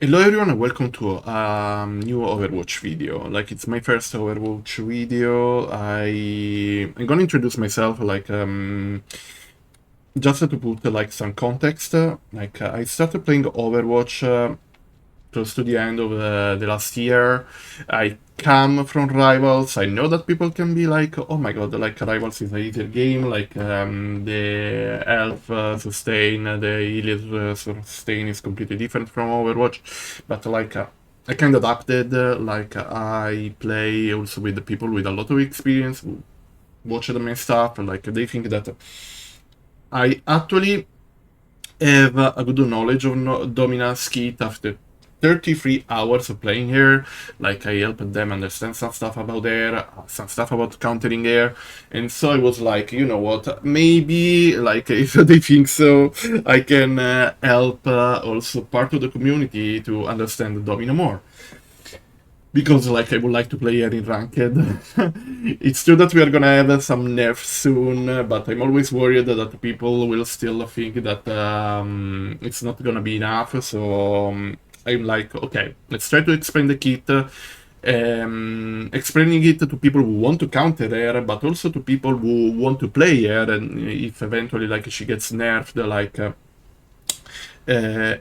Hello everyone and welcome to a new Overwatch video. Like it's my first Overwatch video. I'm gonna introduce myself just to put like some context. I started playing Overwatch close to the end of the last year. I come from Rivals. I know that people can be like, oh my god, like Rivals is a easier game, like the Elf sustain, the Iliad sustain is completely different from Overwatch, but I kind of adapted, I play also with the people with a lot of experience, who watch my stuff, and like they think that I actually have a good knowledge of Domina skit after 33 hours of playing here. Like I helped them understand some stuff about air, some stuff about countering air, and so I was like, you know what, maybe like if they think so, I can help also part of the community to understand the Domino more. Because like I would like to play here in ranked. It's true that we are gonna have some nerfs soon, but I'm always worried that people will still think that it's not gonna be enough. So I'm like, okay, let's try to explain the kit. Explaining it to people who want to counter her, but also to people who want to play her, and if eventually like she gets nerfed,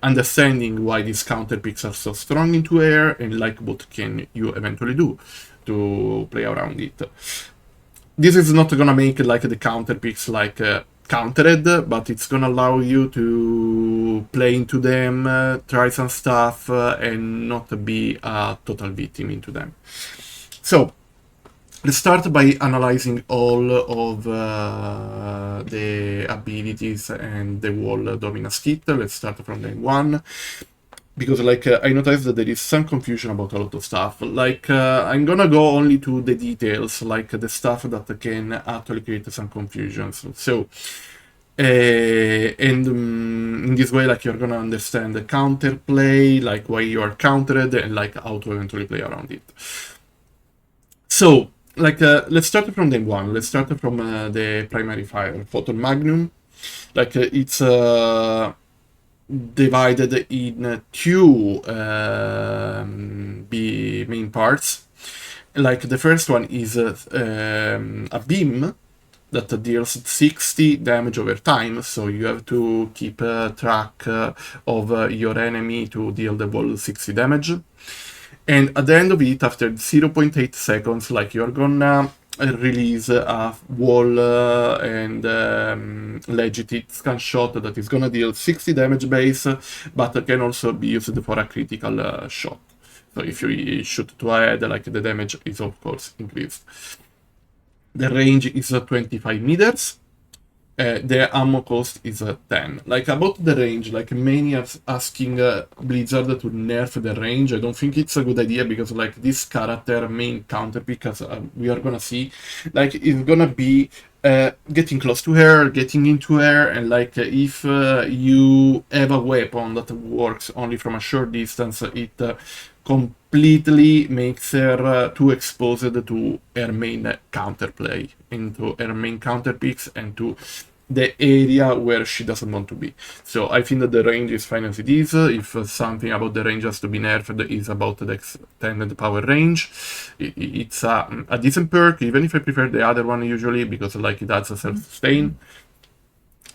understanding why these counterpicks are so strong into air, and like what can you eventually do to play around it. This is not gonna make like the counterpicks countered, but it's gonna allow you to play into them, try some stuff, and not be a total victim into them. So let's start by analyzing all of the abilities and the wall Domina skit. Let's start from lane 1. Because I noticed that there is some confusion about a lot of stuff. I'm gonna go only to the details, like the stuff that can actually create some confusions. So, in this way, like you're gonna understand the counterplay, like why you are countered, and like how to eventually play around it. So, let's start from lane 1. Let's start from the primary fire, Photon Magnum. It's divided in two main parts. Like the first one is a beam that deals 60 damage over time, so you have to keep track of your enemy to deal the wall 60 damage. And at the end of it, after 0.8 seconds, like you're gonna release a wall and legit scan shot that is gonna deal 60 damage base, but can also be used for a critical shot. So if you shoot to head, like the damage is of course increased. The range is 25 meters. The ammo cost is 10. Like about the range, like many are asking Blizzard to nerf the range. I don't think it's a good idea because like this character main counterpick, as we are gonna see, like is gonna be getting close to her, getting into her, and like if you have a weapon that works only from a short distance, it completely makes her too exposed to her main counterplay, into her main counterpicks, and to the area where she doesn't want to be. So I think that the range is fine as it is. If something about the range has to be nerfed, is about the extended power range. It's a decent perk, even if I prefer the other one usually, because like it adds a self-sustain.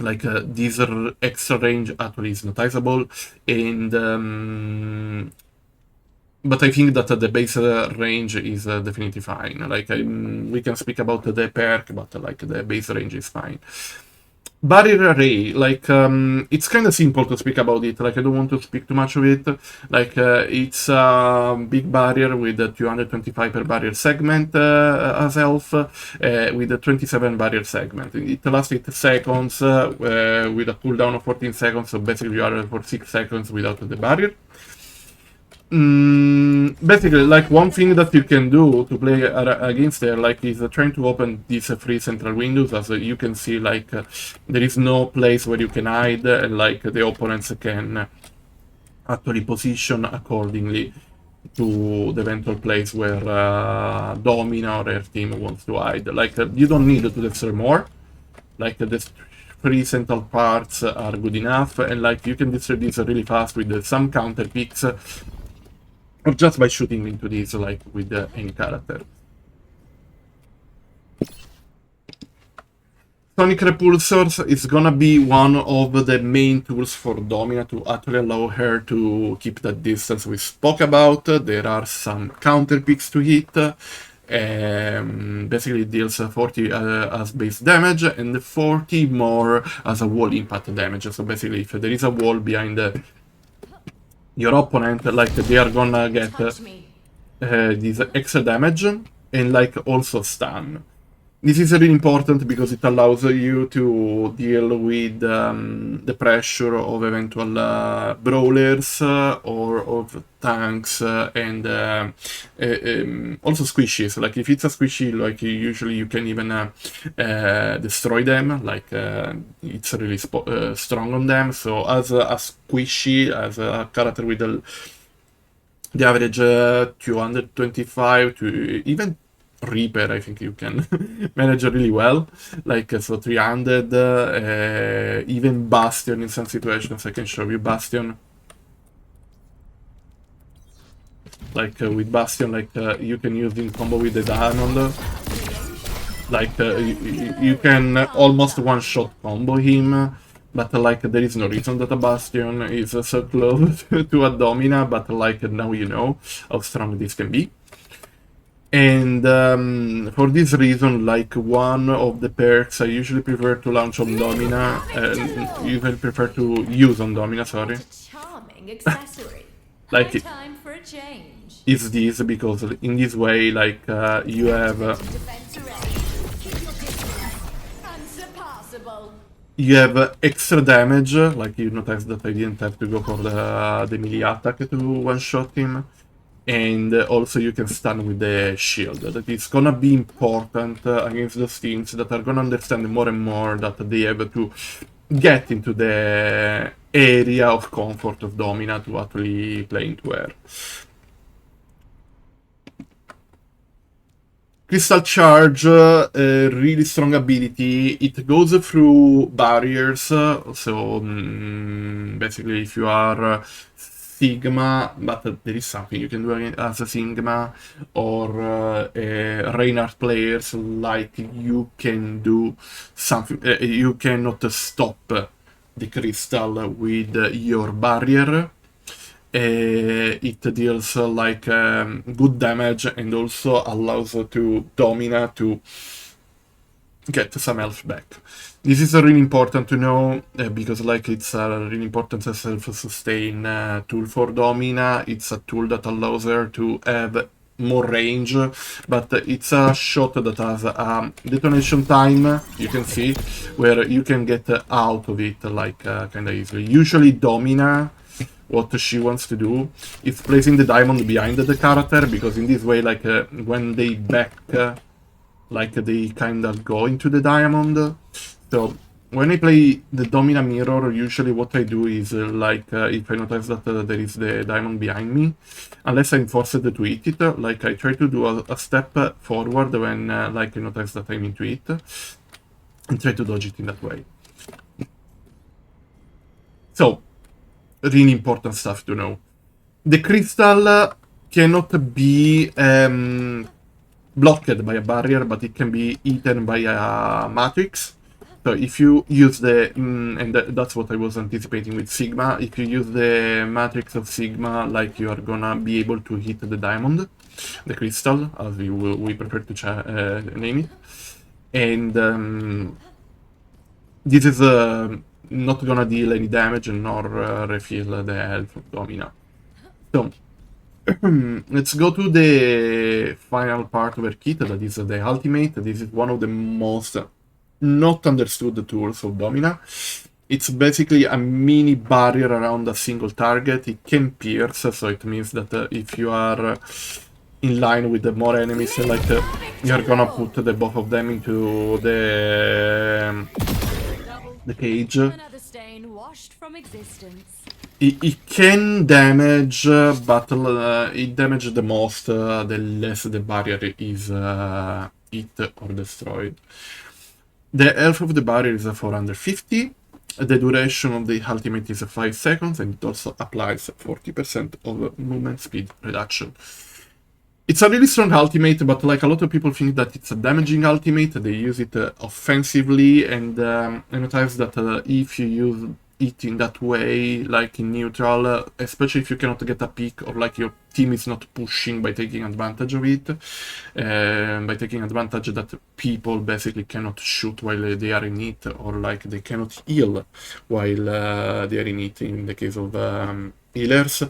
Like this extra range actually is noticeable, and but I think that the base range is definitely fine. Like we can speak about the perk, but like the base range is fine. Barrier array, it's kind of simple to speak about it. Like I don't want to speak too much of it. It's a big barrier with 225 per barrier segment as health, with a 27 barrier segment. It lasts 8 seconds with a cooldown of 14 seconds. So basically you are for 6 seconds without the barrier. Basically, like one thing that you can do to play against there, like is trying to open these three central windows. As you can see, like there is no place where you can hide, and like the opponents can actually position accordingly to the eventual place where Domina or her team wants to hide. Like you don't need to destroy more. Like the 3 central parts are good enough, and like you can destroy these really fast with some counter picks, or just by shooting into these like with any character. Sonic Repulsors is gonna be one of the main tools for Domina to actually allow her to keep that distance we spoke about. There are some counter picks to hit. Basically it deals 40 as base damage and 40 more as a wall impact damage. So basically if there is a wall behind your opponent, like they are gonna get this extra damage and like also stun. This is really important because it allows you to deal with the pressure of eventual brawlers or of tanks and also squishies. Like if it's a squishy, like usually you can even destroy them. Like it's really strong on them. So as a squishy, as a character with the average 225 to even Reaper, I think you can manage really well. Like, so 300, even Bastion in some situations. I can show you Bastion. Like, with Bastion, like, you can use in combo with the Diamond. Like, you can almost one-shot combo him. But, like, there is no reason that a Bastion is so close to a Domina. But, like, now you know how strong this can be. And for this reason, like one of the perks I usually prefer to launch on Domina, usually prefer to use on Domina, sorry. Like is this, because in this way, like you have extra damage. Like you notice that I didn't have to go for the melee attack to one-shot him. And also you can stun with the shield. That is gonna be important against those teams that are gonna understand more and more that they have to get into the area of comfort of Domina to actually play into her. Crystal Charge, really strong ability. It goes through barriers, so basically if you are Sigma, but there is something you can do as a Sigma or Reinhardt players, like you can do something, you cannot stop the crystal with your barrier. It deals like good damage and also allows to Domina to get some health back. This is really important to know because like it's a really important self-sustain tool for Domina. It's a tool that allows her to have more range, but it's a shot that has a detonation time, you can see, where you can get out of it like kind of easily. Usually Domina, what she wants to do is placing the diamond behind the character, because in this way, like when they back, like they kind of go into the diamond. So when I play the Domina mirror, usually what I do is like if I notice that there is the diamond behind me, unless I'm forced to hit it, like I try to do a step forward when like I notice that I'm into it, and try to dodge it in that way. So really important stuff to know. The crystal cannot be blocked by a barrier, but it can be eaten by a matrix. So if you use the, and that's what I was anticipating with Sigma, if you use the matrix of Sigma, like you are gonna be able to hit the diamond, the crystal, as we prefer to name it. And this is not gonna deal any damage nor refill the health of Domina. So let's go to the final part of her kit, that is the ultimate. This is one of the most not understood tools of Domina. It's basically a mini barrier around a single target. It can pierce, so it means that if you are in line with the more enemies, like you're gonna put the both of them into the cage. It can damage, but it damages the most the less the barrier is hit or destroyed. The health of the barrier is 450. The duration of the ultimate is 5 seconds, and it also applies 40% of movement speed reduction. It's a really strong ultimate, but like a lot of people think that it's a damaging ultimate. They use it offensively, and I noticed that if you use it in that way, like in neutral, especially if you cannot get a pick, or like your team is not pushing by taking advantage of it, by taking advantage that people basically cannot shoot while they are in it, or like they cannot heal while they are in it, in the case of healers.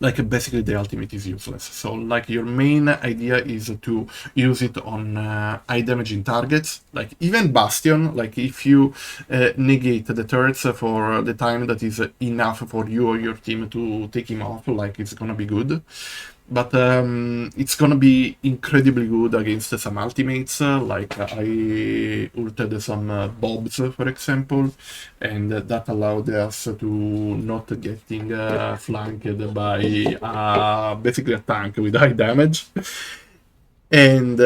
Like basically the ultimate is useless. So like your main idea is to use it on high damaging targets, like even Bastion. Like if you negate the turrets for the time that is enough for you or your team to take him off, like it's gonna be good. But it's gonna be incredibly good against some ultimates, like I ulted some Bobs, for example, and that allowed us to not getting flanked by basically a tank with high damage. And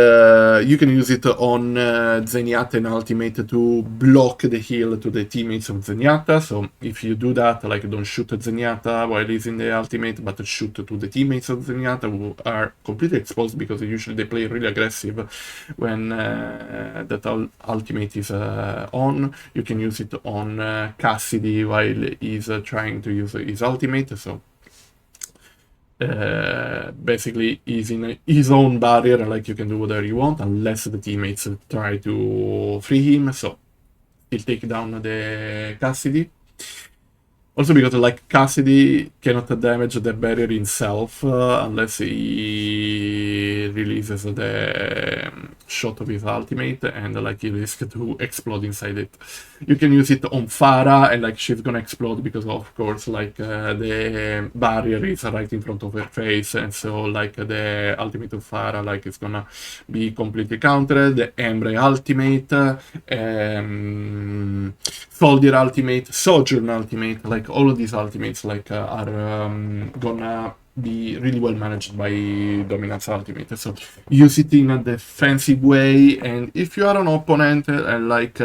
you can use it on Zenyatta and Ultimate to block the heal to the teammates of Zenyatta. So if you do that, like don't shoot at Zenyatta while he's in the Ultimate, but shoot to the teammates of Zenyatta who are completely exposed, because usually they play really aggressive when that Ultimate is on. You can use it on Cassidy while he's trying to use his Ultimate. So basically he's in his own barrier, and like you can do whatever you want unless the teammates try to free him, so he'll take down the Cassidy. Also because like Cassidy cannot damage the barrier himself unless he releases the shot of his ultimate, and like he risks to explode inside it. You can use it on Pharah, and like she's gonna explode because of course like the barrier is right in front of her face, and so like the ultimate of Pharah like it's gonna be completely countered. The Emre ultimate, Soldier ultimate, Sojourn ultimate, like all of these ultimates like are gonna be really well managed by Domina's ultimate. So use it in a defensive way, and if you are an opponent, like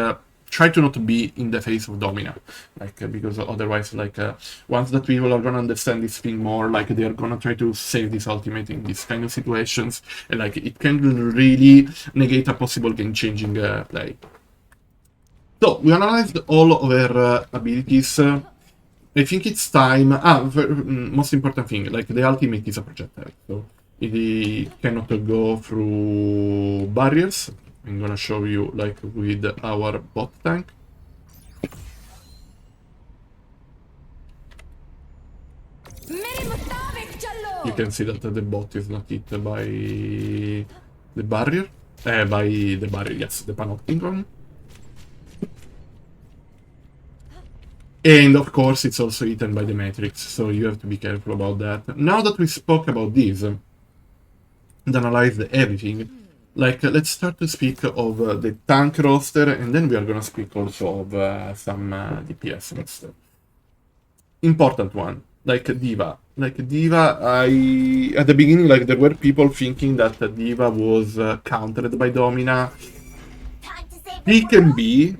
try to not be in the face of Domina, like because otherwise like once that people are gonna understand this thing more, like they are gonna try to save this ultimate in these kind of situations, and like it can really negate a possible game changing play. So we analyzed all of her abilities. I think it's time. Most important thing, like the ultimate is a projectile, so it cannot go through barriers. I'm gonna show you like with our bot tank. You can see that the bot is not hit by the barrier. Yes, the panoptic one. And of course, it's also eaten by the Matrix, so you have to be careful about that. Now that we spoke about this and analyzed everything, like let's start to speak of the tank roster, and then we are gonna speak also of some DPS roster. Important one, like D.Va. Like D.Va, at the beginning, like there were people thinking that D.Va was countered by Domina. He can be,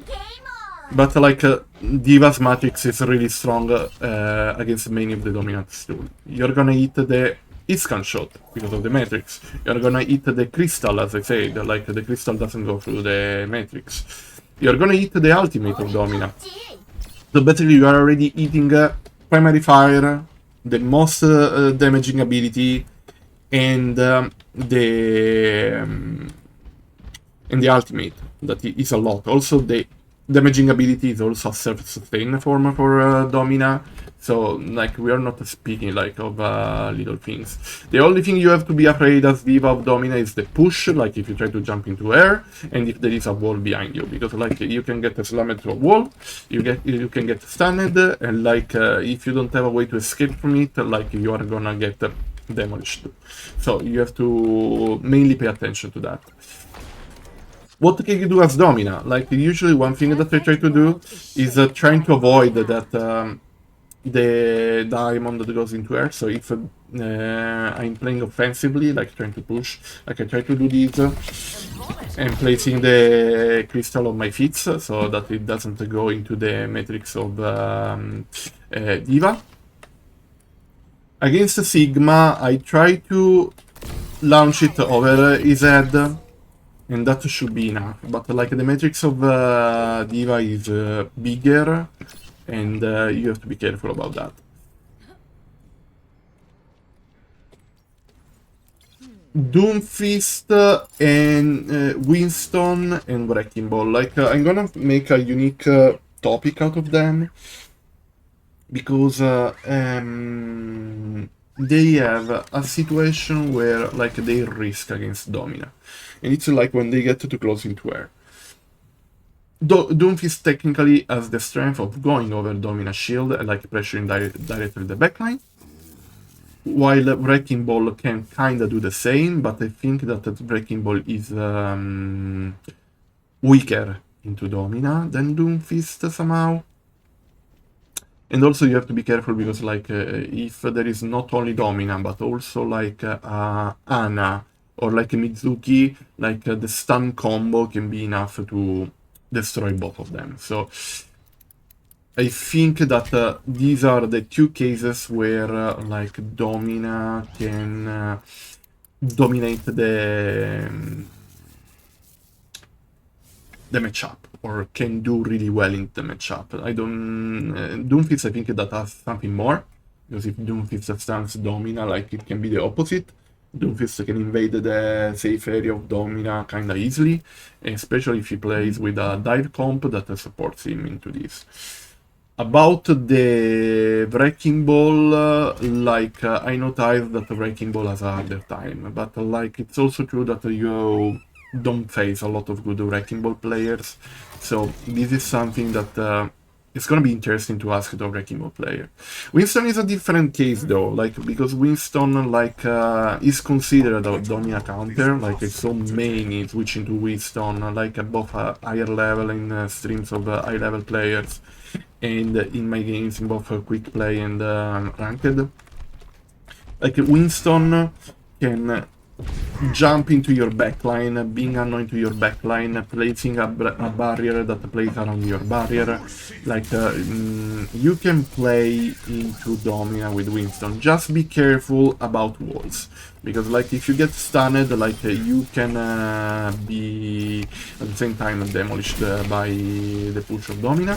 but like D.Va's Matrix is really strong against many of the dominants too. You're gonna eat the Iscan shot because of the Matrix. You're gonna eat the Crystal, as I said, like the Crystal doesn't go through the Matrix. You're gonna eat the ultimate of Domina. So basically you are already eating Primary Fire, the most damaging ability, and the ultimate, that is a lot. Also the damaging ability is also a self-sustain form for Domina, so like we are not speaking like of little things. The only thing you have to be afraid as D.Va of Domina is the push, like if you try to jump into air, and if there is a wall behind you, because like you can get slammed to a wall, you can get stunned, and like if you don't have a way to escape from it, like you are gonna get demolished. So you have to mainly pay attention to that. What can you do as Domina? Like usually one thing that I try to do is trying to avoid that the diamond that goes into air. So if I'm playing offensively, like trying to push, like I try to do this and placing the crystal on my feet so that it doesn't go into the matrix of Diva. Against Sigma, I try to launch it over his head, and that should be enough. But like the matrix of Diva is bigger, and you have to be careful about that. Doomfist and Winston and Wrecking Ball. Like I'm gonna make a unique topic out of them because they have a situation where like they risk against Domina, and it's like when they get too close into air. Doomfist technically has the strength of going over Domina's shield and like pressuring directly the backline, while Wrecking Ball can kinda do the same, but I think that Wrecking Ball is weaker into Domina than Doomfist somehow. And also you have to be careful because like if there is not only Domina but also like Ana or like Mizuki, like the stun combo can be enough to destroy both of them. So I think that these are the two cases where like Domina can dominate the matchup, or can do really well in the matchup. I don't... Doomfist, I think that has something more, because if Doomfist stuns Domina, like it can be the opposite. Doomfist can invade the safe area of Domina kinda easily, especially if he plays with a dive comp that supports him into this. About the Wrecking Ball, like I noticed that the Wrecking Ball has a harder time, but like it's also true that you don't face a lot of good Wrecking Ball players, so this is something that it's gonna be interesting to ask the Wrecking Ball player. Winston is a different case though, like because Winston like is considered a Domina counter, like I saw many switching to Winston, like both higher level in streams of high level players, and in my games in both quick play and ranked. Like Winston can jump into your backline, being annoying to your backline, placing a barrier that plays around your barrier. Like you can play into Domina with Winston. Just be careful about walls, because like if you get stunned, like you can be at the same time demolished by the push of Domina.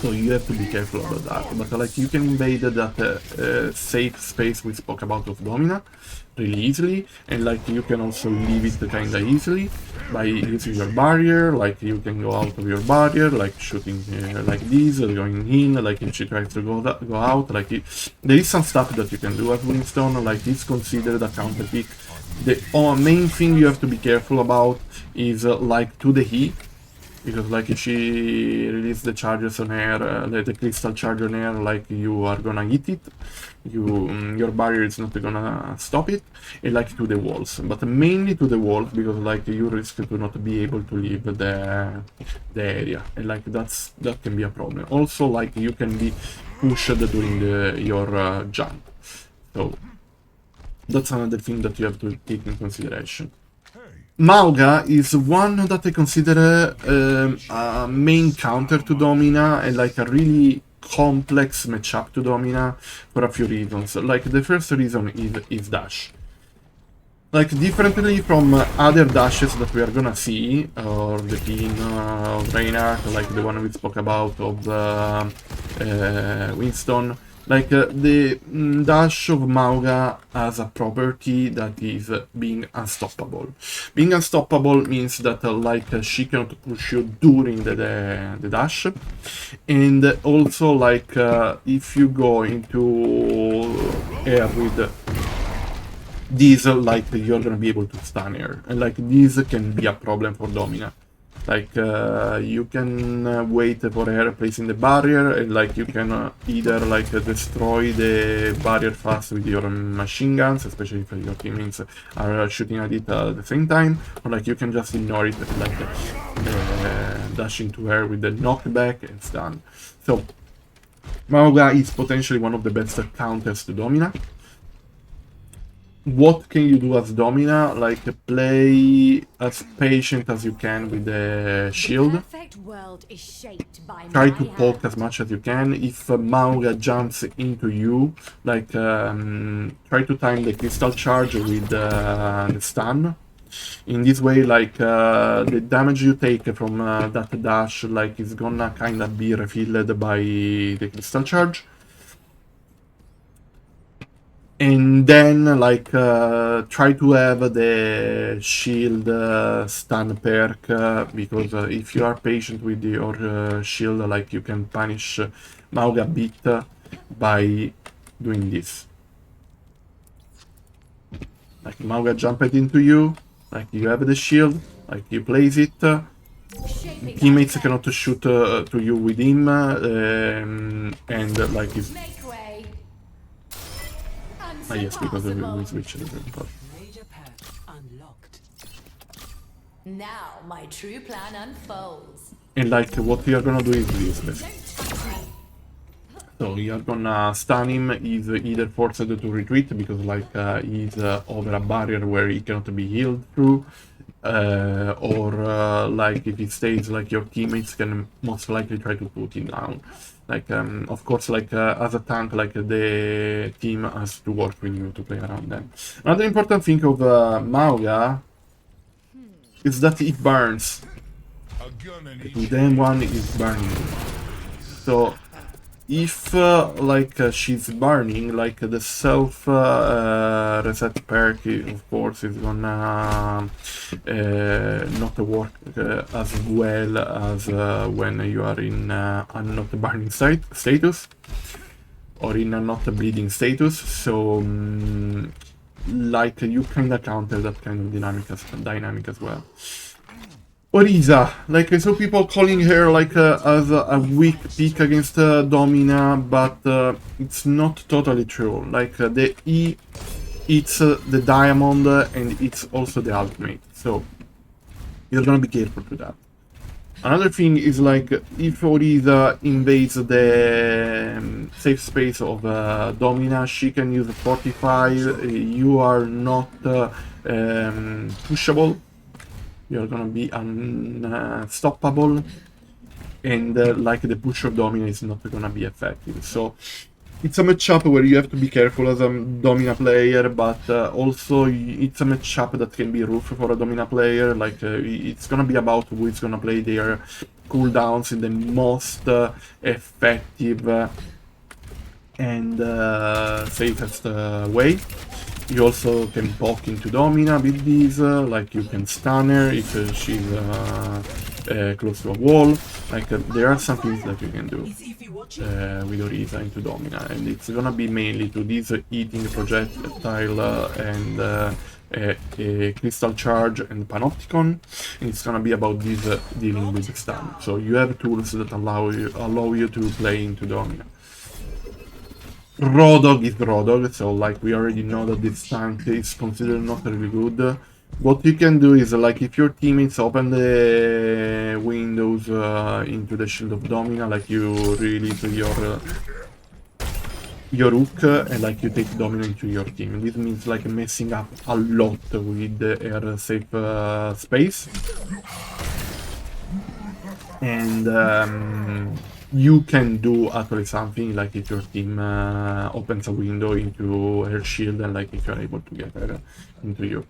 So you have to be careful about that. But like you can invade that safe space we spoke about of Domina really easily, and like you can also leave it kinda easily by using your barrier. Like you can go out of your barrier, like shooting like this, going in, like if she tries to go out, like there is some stuff that you can do at Winston, like it's considered a counter pick. The main thing you have to be careful about is like to the heat, because like if she releases the charges on air, the crystal charge on air, like you are gonna hit it, your barrier is not gonna stop it, and like to the walls, but mainly to the walls, because like you risk to not be able to leave the area, and like that can be a problem. Also like you can be pushed during your jump, so that's another thing that you have to take in consideration. Mauga is one that I consider a main counter to Domina, and like a really complex matchup to Domina for a few reasons. Like the first reason is dash. Like differently from other dashes that we are gonna see, or the pin of Reinhardt, like the one we spoke about of Winston. Like the dash of Mauga has a property that is being unstoppable. Being unstoppable means that like she cannot push you during the dash, and also like if you go into air with this, like you're gonna be able to stun her, and like this can be a problem for Domina. Like you can wait for her placing the barrier, and like you can either like destroy the barrier fast with your machine guns, especially if your teammates are shooting at it at the same time, or like you can just ignore it, like dash into her with the knockback and stun. So Mauga is potentially one of the best counters to Domina. What can you do as Domina? Like, play as patient as you can with the shield. Try to poke as much as you can. If Mauga jumps into you, like, try to time the crystal charge with the stun. In this way, like, the damage you take from that dash, like, is gonna kinda be refilled by the crystal charge. And then, like, try to have the shield stun perk, because if you are patient with your shield, like, you can punish Mauga a bit by doing this. Like, Mauga jumped into you, like, you have the shield, like, you place it, teammates cannot shoot to you with him, and, like, it's... Ah, yes, because we switched it. Now my true plan unfolds. And like what we are gonna do is this, basically. So we are gonna stun him. He's either forced to retreat because like he's over a barrier where he cannot be healed through, or like if he stays, like your teammates can most likely try to put him down. Like, of course, like, as a tank, like, the team has to work with you to play around them. Another important thing of Mauga is that it burns. The M1 is burning. So, if, like, she's burning, like, the self reset perk, of course, is gonna not work as well as when you are in a not burning status or in a not bleeding status. So, like, you kinda counter that kind of dynamic as well. Orisa, like I saw people calling her like as a weak pick against Domina, but it's not totally true. Like the E, it's the diamond and it's also the ultimate, so you're gonna be careful to that. Another thing is like if Orisa invades the safe space of Domina, she can use Fortify. You are not pushable. You're gonna be unstoppable, and like the push of Domina is not gonna be effective. So it's a matchup where you have to be careful as a Domina player, but also it's a matchup that can be rough for a Domina player. Like it's gonna be about who is gonna play their cooldowns in the most effective and safest way. You also can poke into Domina with these, like you can stun her if she's close to a wall. Like there are some things that you can do with Orisa into Domina, and it's gonna be mainly to this eating projectile and a crystal charge and panopticon, and it's gonna be about this dealing with the stun. So you have tools that allow you to play into Domina. Rodog is Rodog, so like we already know that this tank is considered not really good. What you can do is like if your teammates open the windows into the shield of Domina, like you release your hook and like you take Domina into your team. This means like messing up a lot with the air safe space. And you can do actually something like if your team opens a window into her shield and like if you're able to get her into you.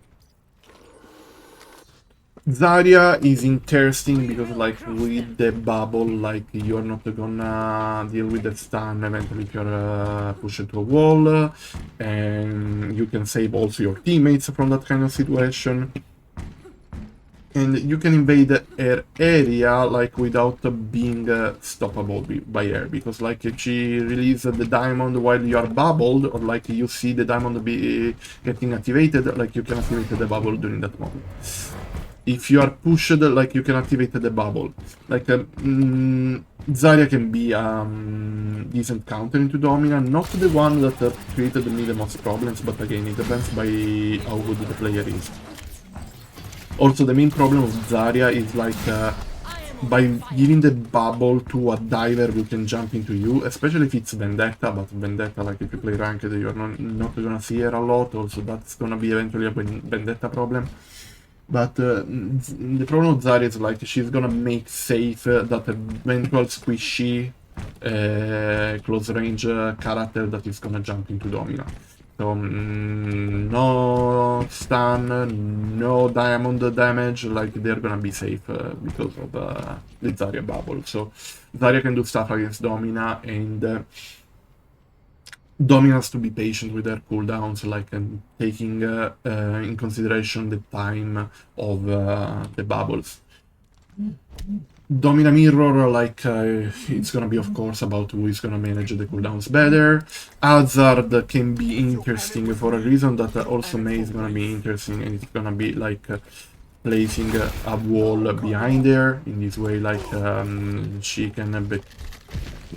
Zarya is interesting because like with the bubble, like you're not gonna deal with the stun eventually if you're pushed to a wall, and you can save also your teammates from that kind of situation. And you can invade her area like without being stoppable by her, because like if she releases the diamond while you are bubbled, or like you see the diamond be getting activated, like you can activate the bubble during that moment. If you are pushed, like you can activate the bubble. Like Zarya can be decent counter into Domina, not the one that created me the most problems, but again it depends by how good the player is. Also, the main problem of Zarya is like by giving the bubble to a diver who can jump into you, especially if it's Vendetta, but Vendetta, like if you play ranked, you're not gonna see her a lot, also that's gonna be eventually a Vendetta problem. But the problem with Zarya is like she's gonna make safe that eventual squishy close range character that is gonna jump into Domina. So no stun, no diamond damage, like they're gonna be safe because of the Zarya bubble. So Zarya can do stuff against Domina, and Domina has to be patient with her cooldowns, like taking in consideration the time of the bubbles. Domina Mirror, like, it's gonna be, of course, about who is gonna manage the cooldowns better. Hazard can be interesting for a reason that also May is gonna be interesting, and it's gonna be, like, placing a wall behind her. In this way, like, she can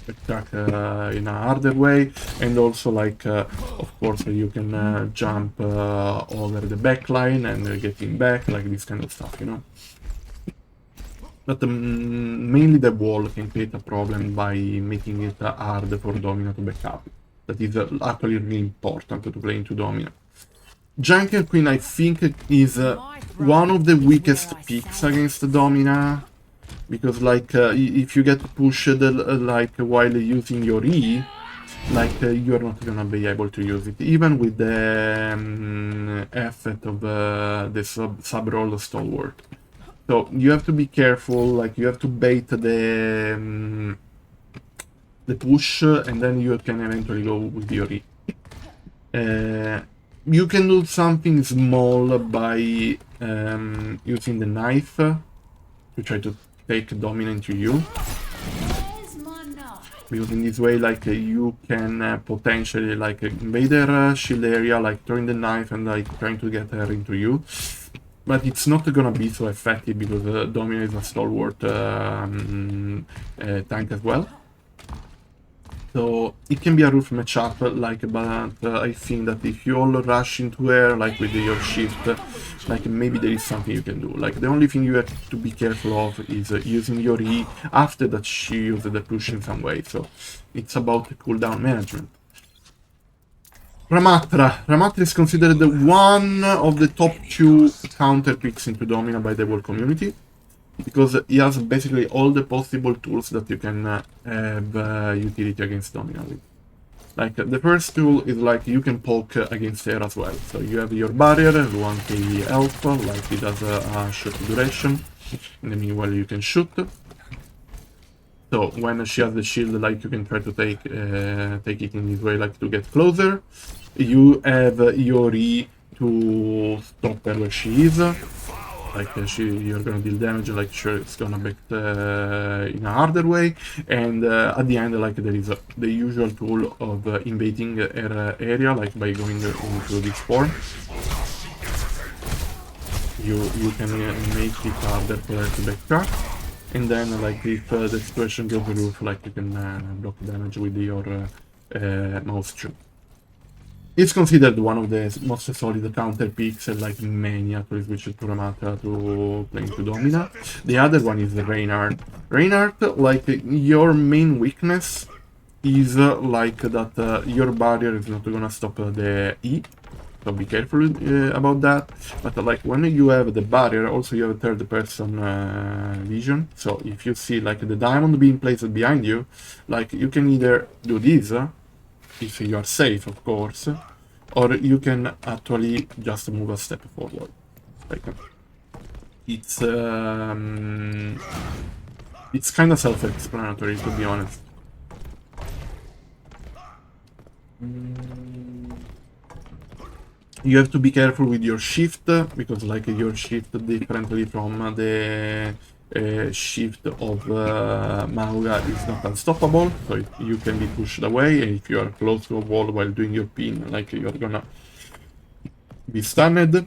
attack in a harder way, and also, like, of course, you can jump over the backline and getting back, like, this kind of stuff, you know? But mainly the wall can create a problem by making it hard for Domina to back up. That is actually really important to play into Domina. Junker Queen, I think, is one of the weakest picks against Domina. Because, like, if you get pushed, like, while using your E, like, you're not gonna be able to use it. Even with the effect of the sub-roll stalwart. So you have to be careful, like you have to bait the push, and then you can eventually go with your E. You can do something small by using the knife to try to take Domina into you. Because in this way, like, you can potentially, like, invade her shield area, like, throwing the knife and, like, trying to get her into you. But it's not gonna be so effective because Domina is a stalwart tank as well. So it can be a rough matchup, like, but I think that if you all rush into her, like with your shift, like maybe there is something you can do. Like the only thing you have to be careful of is using your E after that she used the push in some way. So it's about cooldown management. Ramatra is considered one of the top 2 counter picks into Domina by the world community, because he has basically all the possible tools that you can have utility against Domina with. Like, the first tool is, like, you can poke against her as well. So you have your barrier, 1k health, like it has a short duration. In the meanwhile, you can shoot. So when she has the shield, like, you can try to take it in this way, like, to get closer. You have your E to stop her where she is. Like, you're gonna deal damage, like, sure, it's gonna back in a harder way. And at the end, like, there is the usual tool of invading her area, like, by going into this form. You can make it harder for her to backtrack. And then, like, if the situation goes roof, like, you can block damage with your mouse tree. It's considered one of the most solid counter picks, and like many actually switched to Ramatra to play into Domina. The other one is Reinhardt. Reinhardt, like, your main weakness is like that your barrier is not gonna stop the E. So be careful about that. But like when you have the barrier, also you have a third person vision. So if you see like the diamond being placed behind you, like you can either do this, if you are safe, of course, or you can actually just move a step forward. Like, it's kind of self-explanatory, to be honest. You have to be careful with your shift, because like your shift differently from the shift of Mauga is not unstoppable, so you can be pushed away, and if you are close to a wall while doing your pin, like you're gonna be stunned.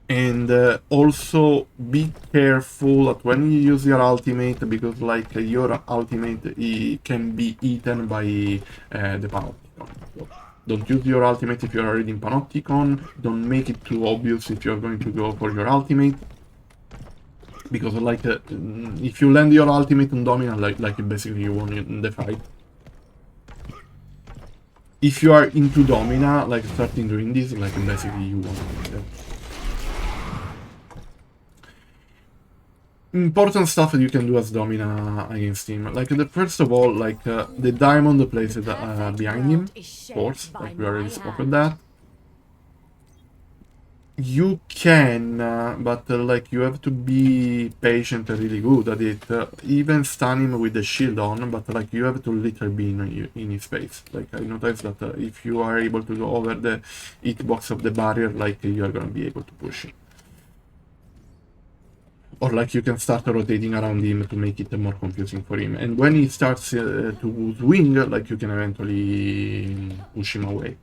And also be careful at when you use your ultimate, because like your ultimate can be eaten by the Panopticon. So don't use your ultimate if you're already in Panopticon, don't make it too obvious if you're going to go for your ultimate. because like if you land your ultimate on Domina, like basically you won in the fight. If you are into Domina, like starting doing this, like basically you won. Important stuff that you can do as Domina against him. Like first of all, like the diamond placed behind him, of course, like we already spoke of that. You can, but like you have to be patient and really good at it. Even stun him with the shield on, but like you have to literally be in his face. Like I noticed that if you are able to go over the hitbox of the barrier, like you are gonna be able to push it. Or like you can start rotating around him to make it more confusing for him. And when he starts to swing, like you can eventually push him away.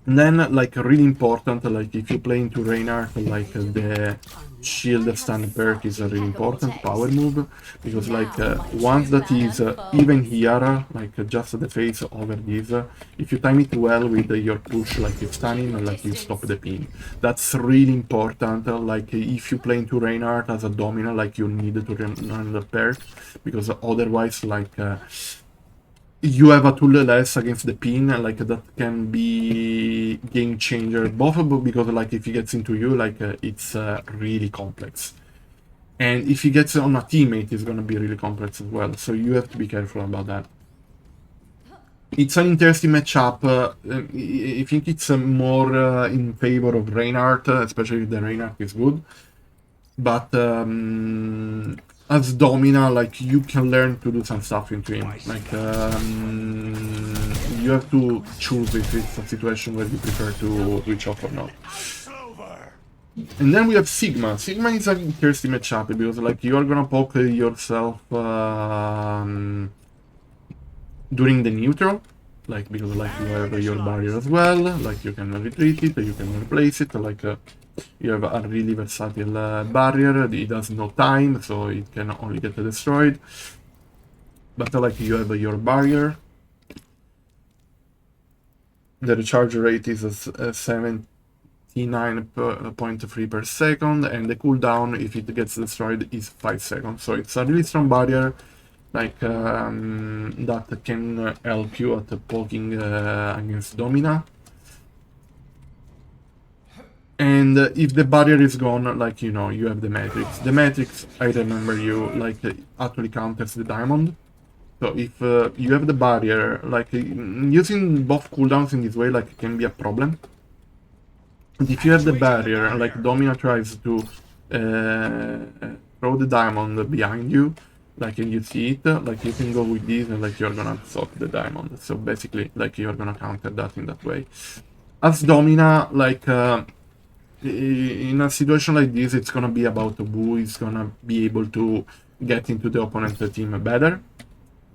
And then, like, really important, like, if you play into Reinhardt, like, the shield stun perk is a really important power move, because, like, once that is even here, like, just the face over this, if you time it well with your push, like, you stun him, like, you stop the ping. That's really important, like, if you play into Reinhardt as a Domina, like, you need to run the perk, because otherwise, like, you have a tool less against the pin, like that can be game changer, both because like if he gets into you, like it's really complex, and if he gets on a teammate, it's gonna be really complex as well. So you have to be careful about that. It's an interesting matchup. I think it's more in favor of Reinhardt, especially if the Reinhardt is good. But as Domina, like you can learn to do some stuff into him. Like you have to choose if it's a situation where you prefer to switch off or not. And then we have Sigma. Sigma is an interesting matchup because like you are gonna poke yourself during the neutral, like because like you have your barrier as well. Like you can retreat it, you can replace it. Like you have a really versatile barrier. It has no time, so it can only get destroyed. But like you have your barrier. The recharge rate is 79.3 per second, and the cooldown, if it gets destroyed, is 5 seconds. So it's a really strong barrier, like that can help you at poking against Domina. And if the barrier is gone, like, you know, you have the Matrix. The Matrix, I remember you, like, actually counters the Diamond. So if you have the barrier, like, using both cooldowns in this way, like, can be a problem. And if you have the barrier, like, Domina tries to throw the Diamond behind you, like, and you see it, like, you can go with this and, like, you're gonna soak the Diamond. So basically, like, you're gonna counter that in that way. As Domina, like, in a situation like this, it's gonna be about who is gonna be able to get into the opponent team better.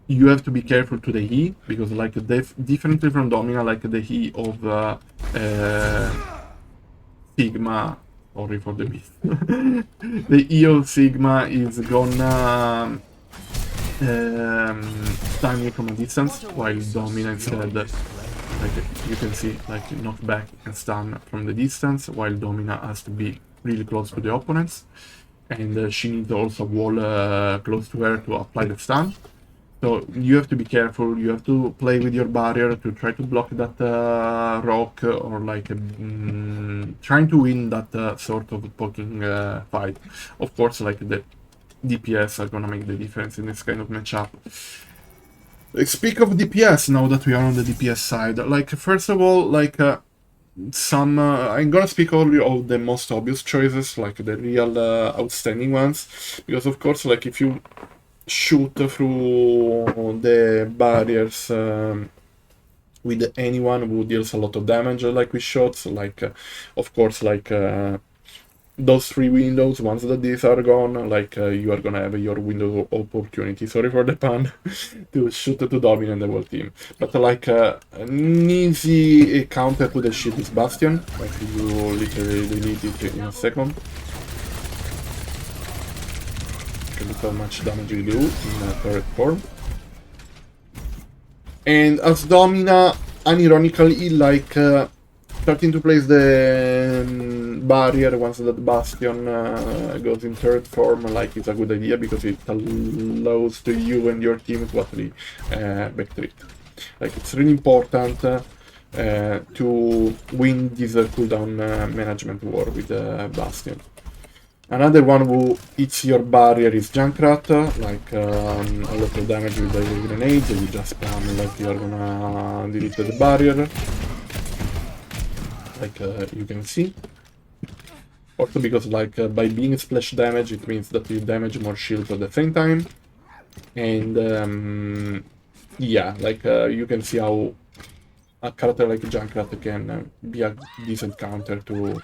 You have to be careful to the E, because like differently from Domina, like the E of Sigma, sorry for the miss, the E of Sigma is gonna stun you from a distance, while Domina instead, like you can see, like knockback and stun from the distance, while Domina has to be really close to the opponents, and she needs also a wall close to her to apply the stun. So you have to be careful, you have to play with your barrier to try to block that rock, or like trying to win that sort of poking fight. Of course, like the DPS are gonna make the difference in this kind of matchup. Speak of DPS now that we are on the DPS side. Like, first of all, like I'm gonna speak only of the most obvious choices, like the real outstanding ones, because of course, like if you shoot through the barriers with anyone who deals a lot of damage, like with shots, like of course, like those 3 windows, once that these are gone, like you are gonna have your window of opportunity, sorry for the pun, to shoot to Domina and the whole team. But like an easy counter to the shield is Bastion, like you literally delete it in a second. Look how much damage you do in a turret form. And as Domina, unironically, like Starting to place the barrier once that Bastion goes in third form, like, is a good idea because it allows to you and your team to actually backstreet. Like, it's really important to win this cooldown management war with Bastion. Another one who hits your barrier is Junkrat, like a lot of damage with the grenades, you just spam like you're gonna delete the barrier, like you can see. Also because like by being splash damage, it means that you damage more shields at the same time. And yeah, like you can see how a character like Junkrat can be a decent counter to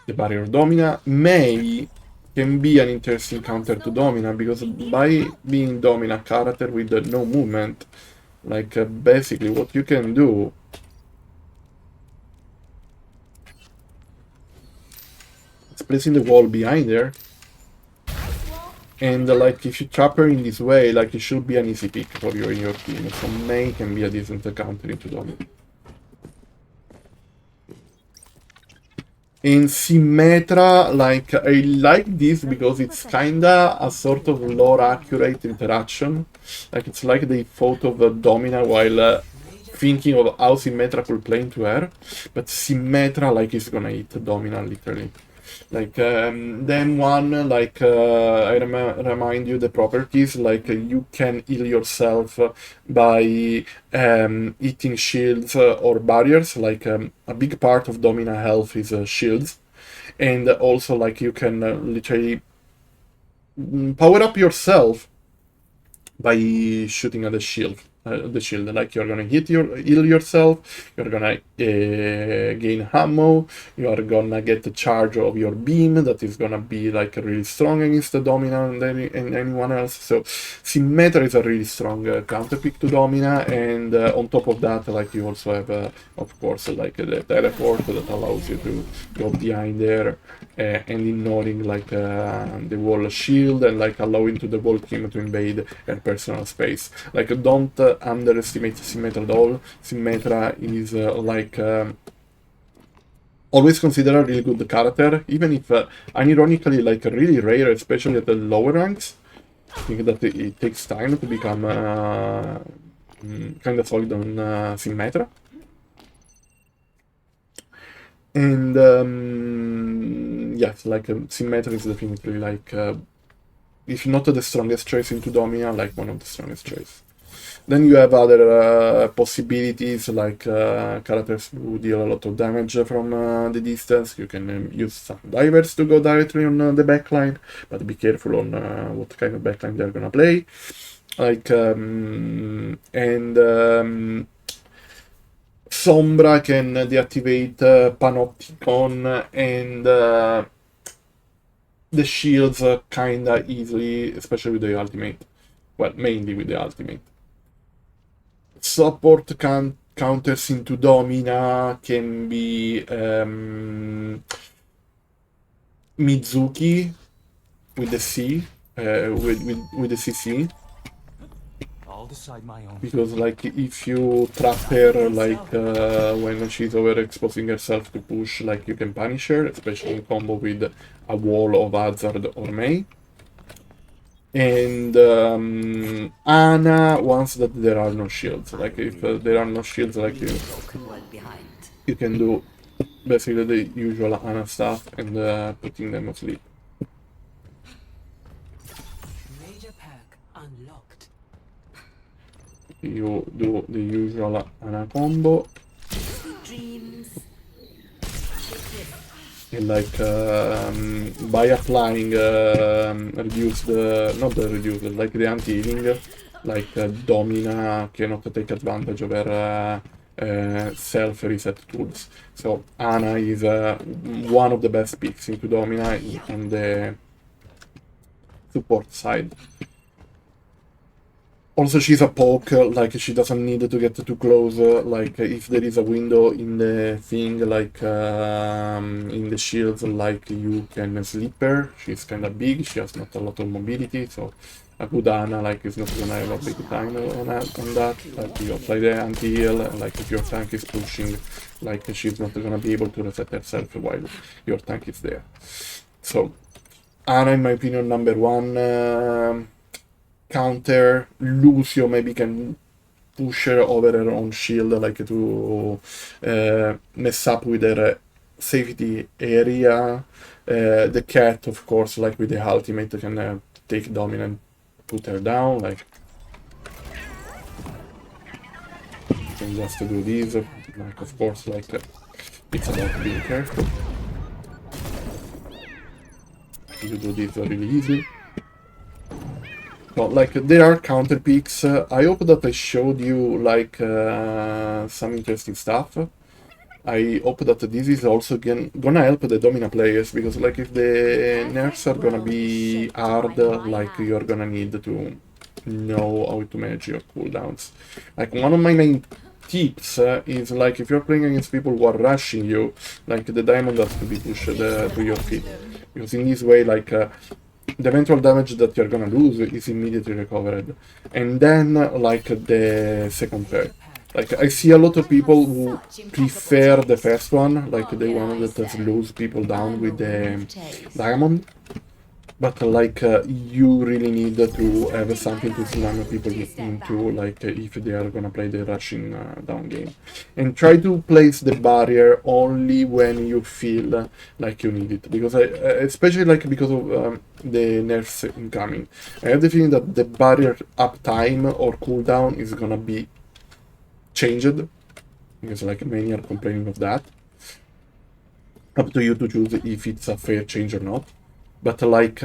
the barrier Domina. May can be an interesting counter to Domina because by being Domina character with no movement, like basically what you can do is placing the wall behind her, and like if you trap her in this way, like it should be an easy pick for you and your team. So May can be a decent counter into Domina. In Symmetra, like, I like this because it's kinda a sort of lore-accurate interaction. Like, it's like they thought of Domina while thinking of how Symmetra could play into her. But Symmetra, like, is gonna hit Domina, literally. Like, then one, like, I remind you the properties, like, you can heal yourself by hitting shields or barriers, like, a big part of Domina health is shields, and also, like, you can literally power up yourself by shooting at the shield. Like you're gonna heal yourself, you're gonna gain ammo, you are gonna get the charge of your beam that is gonna be like really strong against the Domina and anyone else. So Symmetra is a really strong counterpick to Domina, and on top of that, like you also have of course like the teleport that allows you to go behind there and ignoring like the wall shield and like allowing to the wall team to invade her personal space. Like don't underestimate Symmetra at all. Symmetra is like always considered a really good character, even if unironically like really rare, especially at the lower ranks. I think that it takes time to become kind of solid on Symmetra. And yes, like Symmetra is definitely like, if not the strongest choice into Domina, like one of the strongest choices. Then you have other possibilities, like characters who deal a lot of damage from the distance. You can use some divers to go directly on the backline, but be careful on what kind of backline they're gonna play. Like, Sombra can deactivate Panopticon and the shields kinda easily, especially with the ultimate. Well, mainly with the ultimate. Support counters into Domina can be Mizuki with the C, with the CC. Because like if you trap her like when she's overexposing herself to push, like you can punish her, especially in combo with a wall of Hazard or May. And Ana, once that there are no shields, like if there are no shields, like you can do basically the usual Ana stuff and putting them asleep. You do the usual Ana combo. And like by applying like the anti-healing, like Domina cannot take advantage of her self-reset tools. So Ana is one of the best picks into Domina on the support side. Also, she's a poke, like she doesn't need to get too close, like if there is a window in the thing, like in the shields, like you can sleep her. She's kind of big, she has not a lot of mobility, so a good Ana, like, is not gonna have a big time on that. Like, you apply the anti-heal, and like, if your tank is pushing, like, she's not gonna be able to reset herself while your tank is there. So, Ana, in my opinion, number one. Counter. Lucio maybe can push her over her own shield, like, to mess up with her safety area. The cat, of course, like, with the ultimate, can take Domina and put her down. Like, you can just do this. Like, of course, like, it's about being careful. You do this really easy. Well, like, there are counter picks. I hope that I showed you, like, some interesting stuff. I hope that this is also gonna help the Domina players, because, like, if the nerfs are gonna be hard, like, you're gonna need to know how to manage your cooldowns. Like, one of my main tips is, like, if you're playing against people who are rushing you, like, the diamond has to be pushed to your feet, because in this way, like, the eventual damage that you're gonna lose is immediately recovered. And then, like, the second pair. Like, I see a lot of people who prefer the first one, like the one that slows people down with the diamond. But, like, you really need to have something to slam people into, like, if they are gonna play the rushing down game. And try to place the barrier only when you feel like you need it. Because especially, like, because of the nerfs incoming, I have the feeling that the barrier uptime or cooldown is gonna be changed. Because, like, many are complaining of that. Up to you to choose if it's a fair change or not. But, like,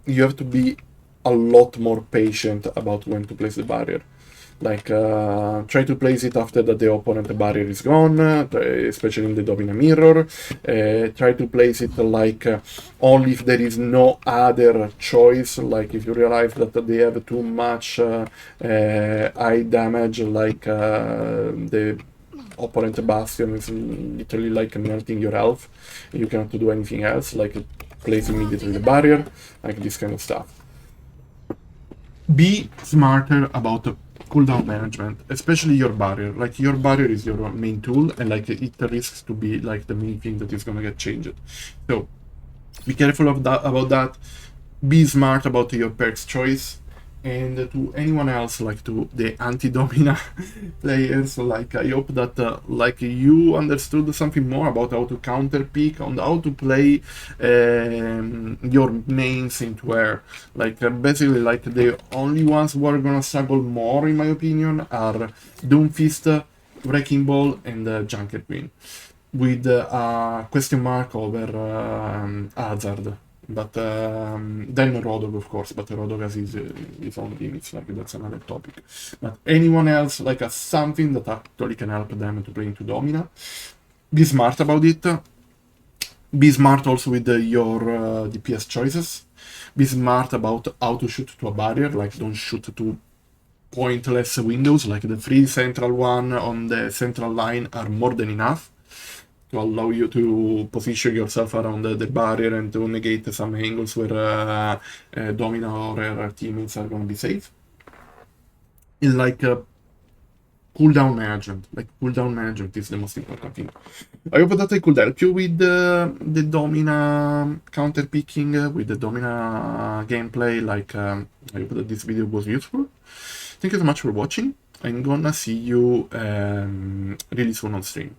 you have to be a lot more patient about when to place the barrier. Like, try to place it after that the opponent barrier is gone, especially in the Domina mirror. Try to place it, like, only if there is no other choice. Like, if you realize that they have too much high damage, like, the opponent bastion is literally, like, melting your health, you cannot do anything else, like, place immediately the barrier, like, this kind of stuff. Be smarter about the cooldown management, especially your barrier. Like, your barrier is your main tool, and, like, it risks to be, like, the main thing that is gonna get changed. So be careful of that, about that. Be smart about your perks choice. And to anyone else, like, to the anti-Domina players, like, I hope that like, you understood something more about how to counter pick, on how to play your mains into air. Like, basically, like, the only ones who are gonna struggle more, in my opinion, are Doomfist, Wrecking Ball, and Junker Queen, with a question mark over Hazard. But then Rodog, of course, but Rodog has his own limits, like, that's another topic. But anyone else, like, has something that actually can help them to play into Domina, be smart about it. Be smart also with your DPS choices. Be smart about how to shoot to a barrier, like, don't shoot to pointless windows, like the 3 central one on the central line are more than enough to allow you to position yourself around the barrier and to negate some angles where Domina or her teammates are going to be safe. And, like, cooldown management. Like, cooldown management is the most important thing. I hope that I could help you with the Domina counter picking, with the Domina gameplay. Like, I hope that this video was useful. Thank you so much for watching. I'm gonna see you really soon on stream.